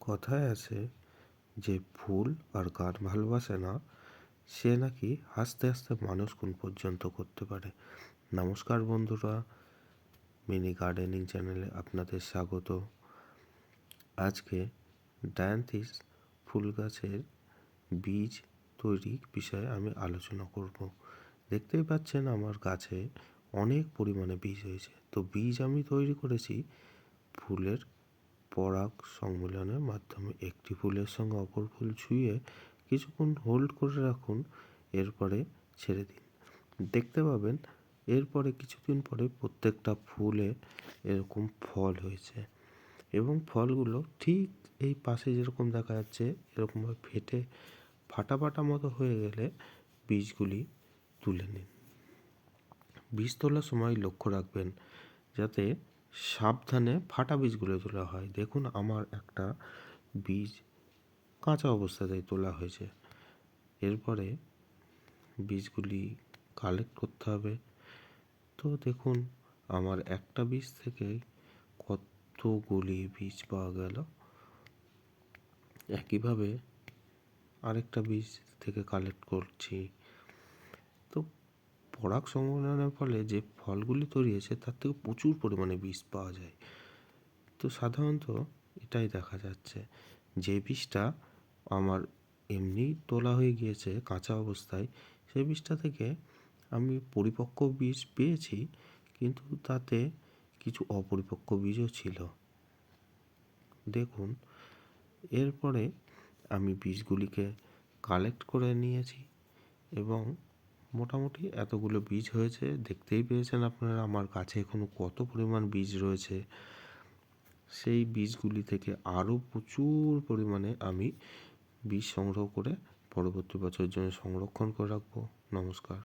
কথায় আছে যে ফুল আর গান ভালোবাসে না, সে নাকি হাসতে হাসতে মানুষ খুন পর্যন্ত করতে পারে। নমস্কার বন্ধুরা, মিনি গার্ডেনিং চ্যানেলে আপনাদের স্বাগত। আজকে ডায়ান্থিস ফুল গাছের বীজ তৈরি বিষয়ে আমি আলোচনা করব। দেখতেই পাচ্ছেন আমার গাছে অনেক পরিমাণে বীজ হয়েছে। তো বীজ আমি তৈরি করেছি ফুলের পরাগ সম্মিলনের মাধ্যমে। একটি ফুলের সঙ্গে অপর ফুল ছুঁয়ে কিছুক্ষণ হোল্ড করে রাখুন, এরপরে ছেড়ে দিন। দেখতে পাবেন এরপরে কিছুদিন পরে প্রত্যেকটা ফুলে এরকম ফল হয়েছে এবং ফলগুলো ঠিক এই পাশে যেরকম দেখা যাচ্ছে এরকমভাবে ফাটা ফাটা মতো হয়ে গেলে বীজগুলি তুলে নিন। বীজ তোলার সময় লক্ষ্য রাখবেন যাতে সাবধানে ফাটা বীজগুলো তোলা হয়। দেখুন আমার একটা বীজ কাঁচা অবস্থাতেই তোলা হয়েছে। এরপরে বীজগুলি কালেক্ট করতে হবে। তো দেখুন আমার একটা বীজ থেকে কতগুলি বীজ পাওয়া গেল। একইভাবে আরেকটা বীজ থেকে কালেক্ট করছি। তো পরাগ সংমিলনের ফলে যে ফলগুলি তৈরি হয়েছে তার থেকে প্রচুর পরিমাণে বীজ পাওয়া যায়। তো সাধারণত এটাই দেখা যাচ্ছে, যে বীজটা আমার এমনি তোলা হয়ে গিয়েছে কাঁচা অবস্থায়, সেই বীজটা থেকে আমি পরিপক্ক বীজ পেয়েছি, কিন্তু তাতে কিছু অপরিপক্ক বীজও ছিল। দেখুন এরপরে আমি বীজগুলিকে কালেক্ট করে নিয়েছি এবং মোটামুটি এতগুলো বীজ হয়েছে। দেখতেই পেয়েছেন আপনারা আমার গাছে এখনও কত পরিমাণ বীজ রয়েছে। সেই বীজগুলি থেকে আরও প্রচুর পরিমাণে আমি বীজ সংগ্রহ করে পরবর্তী বছরের জন্য সংরক্ষণ করে রাখবো। নমস্কার।